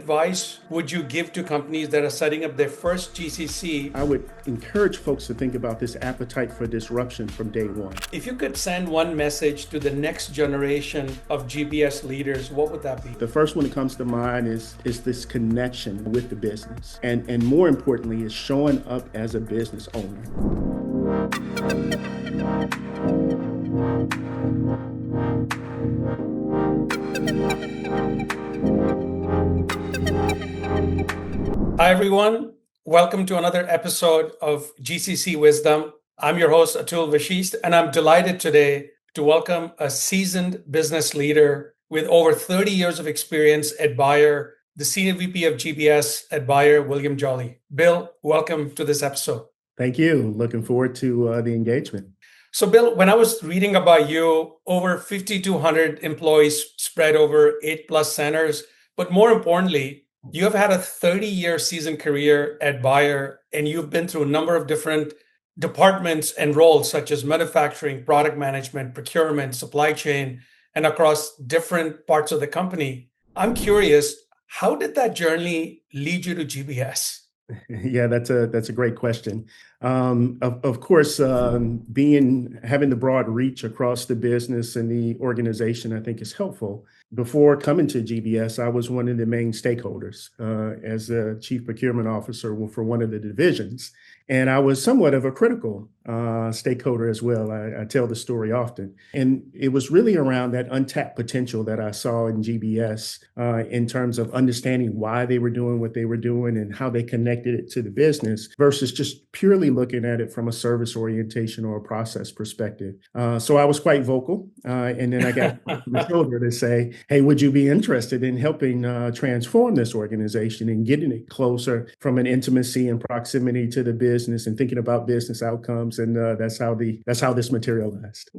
advice would you give to companies that are setting up their first GCC? I would encourage folks to think about this appetite for disruption from day one. If you could send one message to the next generation of GBS leaders, what would that be? The first one that comes to mind is this connection with the business. And more importantly, is showing up as a business owner. Hi, everyone. Welcome to another episode of GCC Wisdom. I'm your host, Atul Vashistha, and I'm delighted today to welcome a seasoned business leader with over 30 years of experience at Bayer, the Senior VP of GBS at Bayer, William Jolly. Bill, welcome to this episode. Thank you. Looking forward to the engagement. So, Bill, when I was reading about you, over 5,200 employees spread over 8+ centers, but more importantly, you have had a 30-year seasoned career at Bayer, and you've been through a number of different departments and roles, such as manufacturing, product management, procurement, supply chain, and across different parts of the company. I'm curious, how did that journey lead you to GBS? Yeah, that's a great question. Of course, having the broad reach across the business and the organization, I think is helpful. Before coming to GBS, I was one of the main stakeholders as a chief procurement officer for one of the divisions. And I was somewhat of a critical stakeholder as well. I tell the story often. And it was really around that untapped potential that I saw in GBS in terms of understanding why they were doing what they were doing and how they connected it to the business versus just purely looking at it from a service orientation or a process perspective. So I was quite vocal. And then I got the shoulder to say, hey, would you be interested in helping transform this organization and getting it closer from an intimacy and proximity to the business and thinking about business outcomes? And that's how this materialized.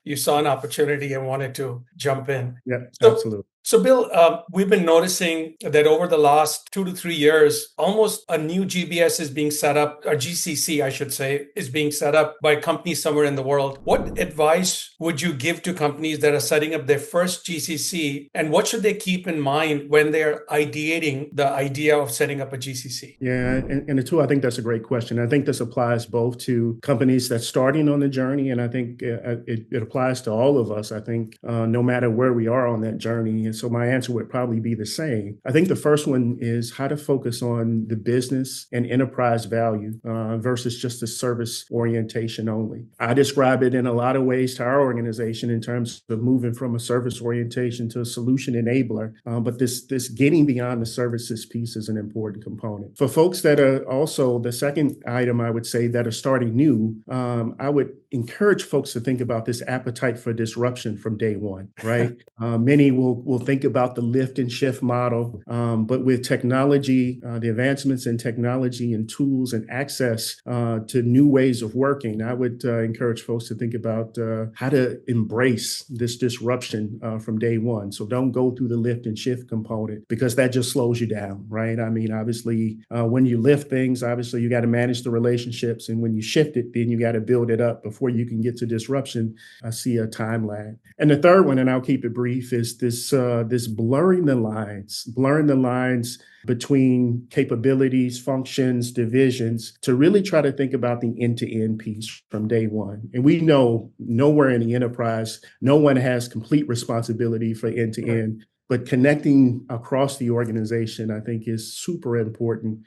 You saw an opportunity and wanted to jump in. Yeah, absolutely. So, Bill, we've been noticing that over the last 2 to 3 years, almost a new GBS is being set up, or GCC, I should say, is being set up by companies somewhere in the world. What advice would you give to companies that are setting up their first GCC, and what should they keep in mind when they're ideating the idea of setting up a GCC? Yeah, and Atul, I think that's a great question. I think this applies both to companies that's starting on the journey, and I think it applies to all of us, I think, no matter where we are on that journey. And so my answer would probably be the same. I think the first one is how to focus on the business and enterprise value versus just the service orientation only. I describe it in a lot of ways to our organization in terms of moving from a service orientation to a solution enabler. But this getting beyond the services piece is an important component. For folks that are also, the second item I would say that are starting new, I would encourage folks to think about this appetite for disruption from day one, right? Many will think about the lift and shift model, but with technology, the advancements in technology and tools and access to new ways of working, I would encourage folks to think about how to embrace this disruption from day one. So don't go through the lift and shift component because that just slows you down, right? I mean, obviously, when you lift things, obviously you got to manage the relationships, and when you shift it, then you got to build it up before you can get to disruption. I see a time lag. And the third one, and I'll keep it brief, is this blurring the lines between capabilities, functions, divisions, to really try to think about the end-to-end piece from day one. And we know nowhere in the enterprise, no one has complete responsibility for end-to-end. But connecting across the organization, I think, is super important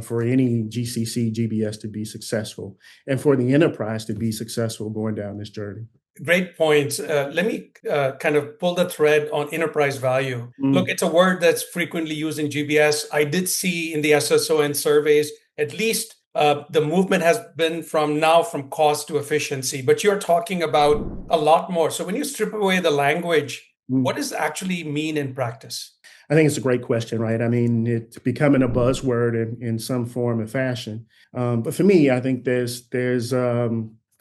for any GCC, GBS to be successful and for the enterprise to be successful going down this journey. Great points. Let me kind of pull the thread on enterprise value. Look, it's a word that's frequently used in GBS. I did see in the SSON surveys, at least the movement has been from cost to efficiency, but you're talking about a lot more. So when you strip away the language, what does it actually mean in practice? I think it's a great question, right? I mean, it's becoming a buzzword in some form or fashion. But for me, I think there's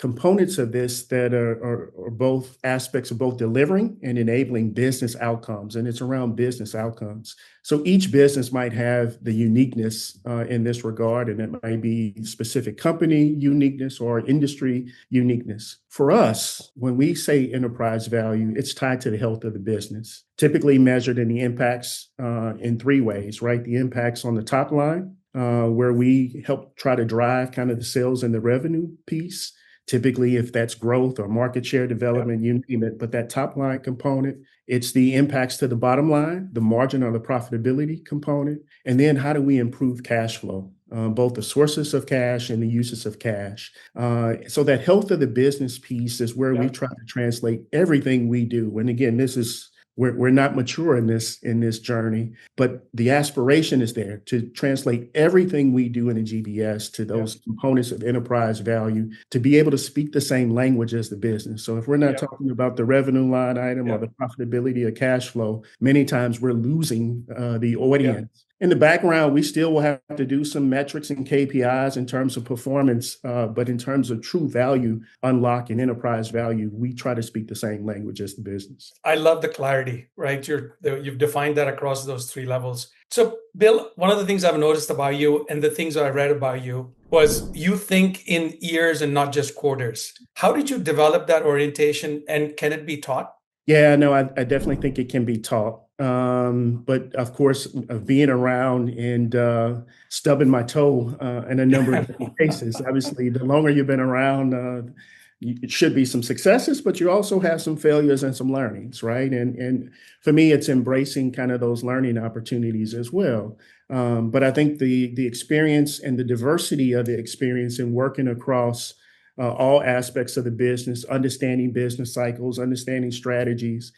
components of this that are both aspects of both delivering and enabling business outcomes, and it's around business outcomes. So each business might have the uniqueness in this regard, and it might be specific company uniqueness or industry uniqueness. For us, when we say enterprise value, it's tied to the health of the business, typically measured in the impacts in three ways, right? The impacts on the top line, where we help try to drive kind of the sales and the revenue piece. Typically, if that's growth or market share development, you name it, but that top line component, it's the impacts to the bottom line, the margin or the profitability component, and then how do we improve cash flow, both the sources of cash and the uses of cash. So that health of the business piece is where we try to translate everything we do. And again, this is we're not mature in this journey, but the aspiration is there to translate everything we do in a GBS to those components of enterprise value to be able to speak the same language as the business. So if we're not talking about the revenue line item or the profitability or cash flow, many times we're losing the audience. In the background, we still will have to do some metrics and KPIs in terms of performance, but in terms of true value unlock and enterprise value, we try to speak the same language as the business. I love the clarity, right? You've defined that across those three levels. So, Bill, one of the things I've noticed about you and the things I read about you was you think in years and not just quarters. How did you develop that orientation, and can it be taught? Yeah, no, I definitely think it can be taught. But of course, being around and stubbing my toe in a number of different cases, obviously, the longer you've been around, it should be some successes, but you also have some failures and some learnings, right? And for me, it's embracing kind of those learning opportunities as well. But I think the experience and the diversity of the experience in working across all aspects of the business, understanding business cycles, understanding strategies,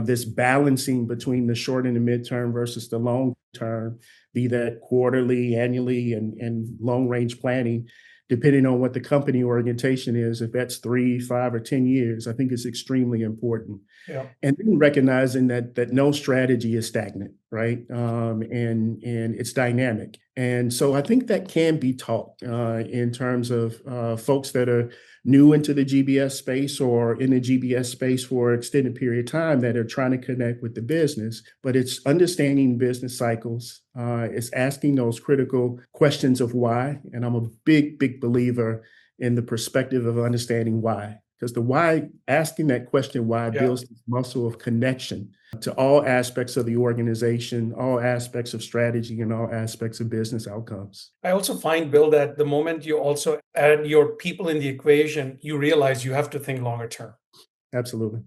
this balancing between the short and the midterm versus the long term, be that quarterly, annually, and long range planning, depending on what the company orientation is. If that's 3, 5, or 10 years, I think it's extremely important. Yeah. And then recognizing that no strategy is stagnant, right? And it's dynamic. And so I think that can be taught in terms of folks that are new into the GBS space or in the GBS space for an extended period of time that are trying to connect with the business. But it's understanding business cycles. It's asking those critical questions of why. And I'm a big believer in the perspective of understanding why. Because the why, asking that question why, builds this muscle of connection to all aspects of the organization, all aspects of strategy, and all aspects of business outcomes. I also find, Bill, that the moment you also add your people in the equation, you realize you have to think longer term. Absolutely.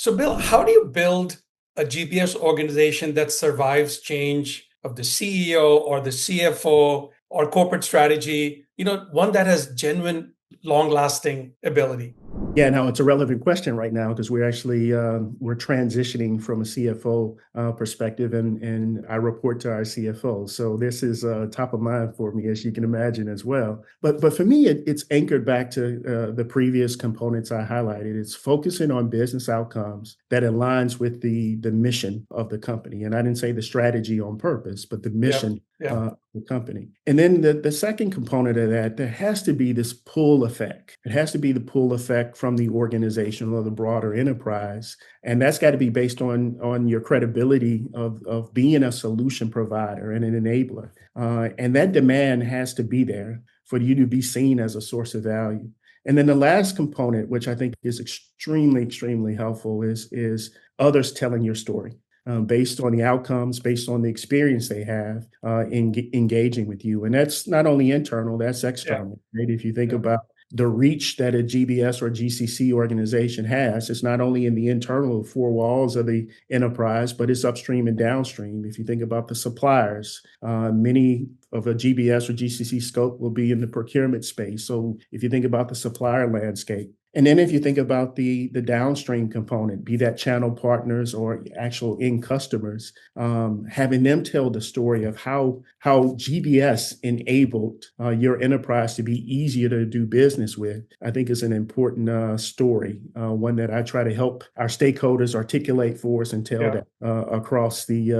So, Bill, how do you build a GPS organization that survives change of the CEO or the CFO or corporate strategy, one that has genuine, long-lasting ability? Yeah, no, it's a relevant question right now because we're actually we're transitioning from a CFO perspective, and I report to our CFO. So this is top of mind for me, as you can imagine, as well. But for me, it's anchored back to the previous components I highlighted. It's focusing on business outcomes that aligns with the mission of the company, and I didn't say the strategy on purpose, but the mission. The company. And then the second component of that, there has to be this pull effect. It has to be the pull effect from the organization or the broader enterprise. And that's got to be based on your credibility of being a solution provider and an enabler. And that demand has to be there for you to be seen as a source of value. And then the last component, which I think is extremely helpful, is others telling your story. Based on the outcomes, based on the experience they have in engaging with you. And that's not only internal, that's external. Right? If you think about the reach that a GBS or GCC organization has, it's not only in the internal four walls of the enterprise, but it's upstream and downstream. If you think about the suppliers, many of a GBS or GCC scope will be in the procurement space. So if you think about the supplier landscape, And then if you think about the downstream component, be that channel partners or actual end customers, having them tell the story of how GBS enabled your enterprise to be easier to do business with, I think is an important story, one that I try to help our stakeholders articulate for us and tell that across the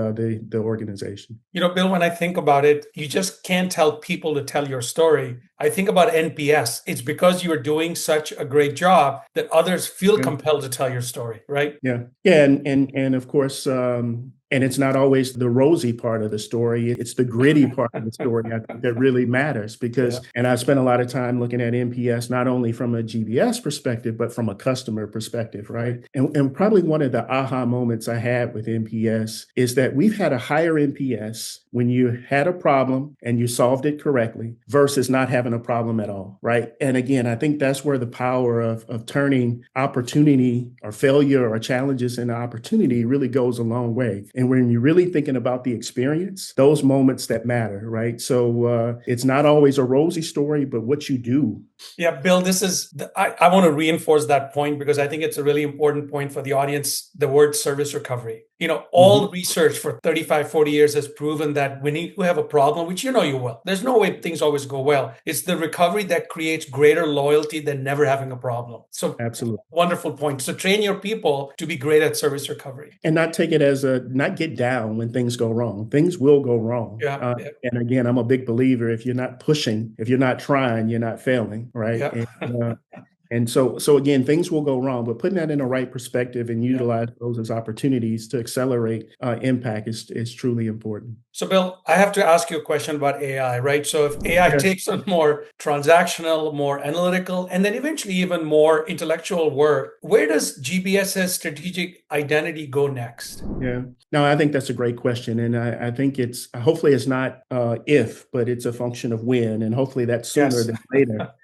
organization. Bill, when I think about it, you just can't tell people to tell your story. I think about NPS. It's because you are doing such a great job that others feel compelled to tell your story, right? Yeah. And of course, and it's not always the rosy part of the story. It's the gritty part of the story I think that really matters because, and I spent a lot of time looking at NPS, not only from a GBS perspective, but from a customer perspective, right? And probably one of the aha moments I had with NPS is that we've had a higher NPS when you had a problem and you solved it correctly versus not having a problem at all, right? And again, I think that's where the power of turning opportunity or failure or challenges into opportunity really goes a long way. And when you're really thinking about the experience, those moments that matter, right? So it's not always a rosy story, but what you do. Yeah, Bill, I want to reinforce that point because I think it's a really important point for the audience, the word service recovery. All research for 35, 40 years has proven that when you have a problem, which you will, there's no way things always go well. It's the recovery that creates greater loyalty than never having a problem. So absolutely. Wonderful point. So train your people to be great at service recovery. And not take it not get down when things go wrong. Things will go wrong. And again, I'm a big believer, if you're not pushing, if you're not trying, you're not failing, right? And so again, things will go wrong, but putting that in the right perspective and utilize those as opportunities to accelerate impact is truly important. So Bill, I have to ask you a question about AI, right? So if AI takes on more transactional, more analytical, and then eventually even more intellectual work, where does GBS's strategic identity go next? Yeah, no, I think that's a great question. And I think hopefully it's not if, but it's a function of when, and hopefully that's sooner than later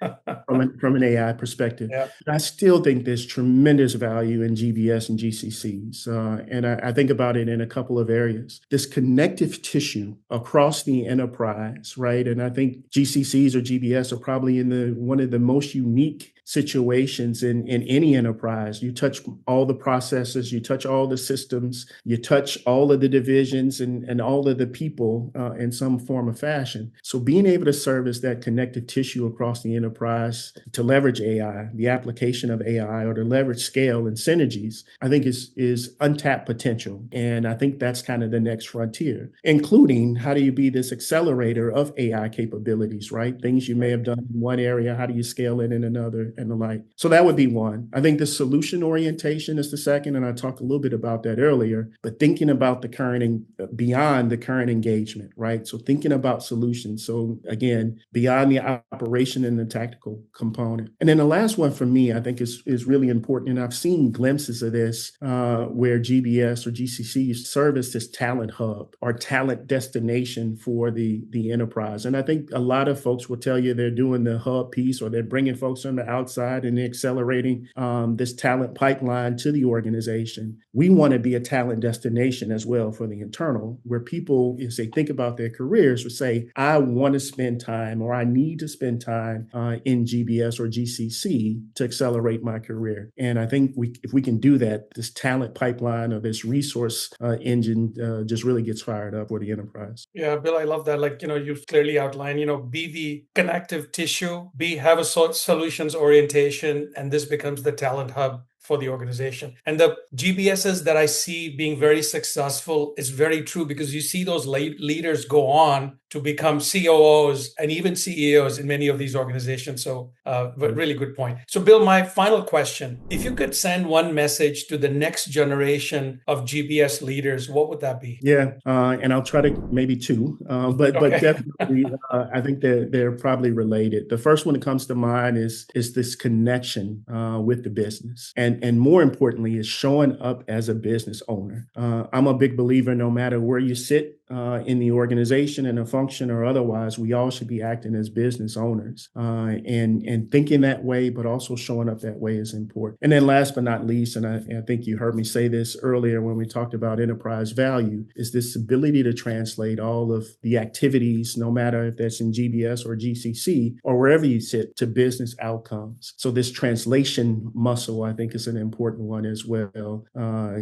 from an AI perspective. I still think there's tremendous value in GBS and GCCs. And I think about it in a couple of areas. This connective tissue across the enterprise, right? And I think GCCs or GBS are probably in one of the most unique situations in any enterprise. You touch all the processes, you touch all the systems, you touch all of the divisions and all of the people in some form or fashion. So being able to serve as that connective tissue across the enterprise to leverage AI, the application of AI, or to leverage scale and synergies, I think is untapped potential. And I think that's kind of the next frontier, including how do you be this accelerator of AI capabilities, right? Things you may have done in one area, how do you scale it in another? And the like. So that would be one. I think the solution orientation is the second, and I talked a little bit about that earlier, but thinking about the current beyond the current engagement, right? So thinking about solutions. So again, beyond the operation and the tactical component. And then the last one for me, I think is really important. And I've seen glimpses of this where GBS or GCC serve as this talent hub or talent destination for the enterprise. And I think a lot of folks will tell you they're doing the hub piece or they're bringing folks on the outside and accelerating this talent pipeline to the organization. We want to be a talent destination as well for the internal, where people, as they think about their careers, would say, I want to spend time or I need to spend time in GBS or GCC to accelerate my career. And I think if we can do that, this talent pipeline or this resource engine just really gets fired up for the enterprise. Yeah, Bill, I love that. You've clearly outlined, be the connective tissue, have a solutions orientation, and this becomes the talent hub for the organization. And the GBSs that I see being very successful is very true because you see those leaders go on to become COOs and even CEOs in many of these organizations. So really good point. So Bill, my final question, if you could send one message to the next generation of GBS leaders, what would that be? Yeah, and I'll try to maybe two, but definitely I think they're probably related. The first one that comes to mind is this connection with the business. And and more importantly, is showing up as a business owner. I'm a big believer, no matter where you sit in the organization, in a function or otherwise, we all should be acting as business owners, and thinking that way, but also showing up that way is important. And then last but not least, and I think you heard me say this earlier when we talked about enterprise value, is this ability to translate all of the activities, no matter if that's in GBS or GCC or wherever you sit, to business outcomes. So this translation muscle, I think, is an important one as well.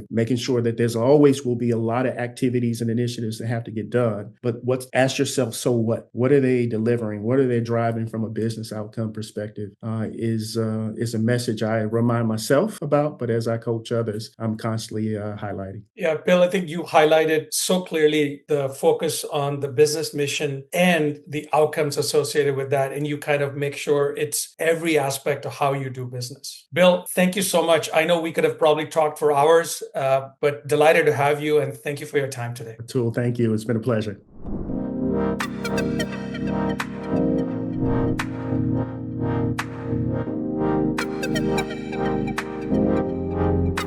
Making sure that there's always will be a lot of activities and initiatives that have to get done. But ask yourself, so what? What are they delivering? What are they driving from a business outcome perspective? Is a message I remind myself about, but as I coach others, I'm constantly highlighting. Yeah, Bill, I think you highlighted so clearly the focus on the business mission and the outcomes associated with that. And you kind of make sure it's every aspect of how you do business. Bill, thank you so much. I know we could have probably talked for hours, but delighted to have you. And thank you for your time today. Atul, thank you. It's been a pleasure.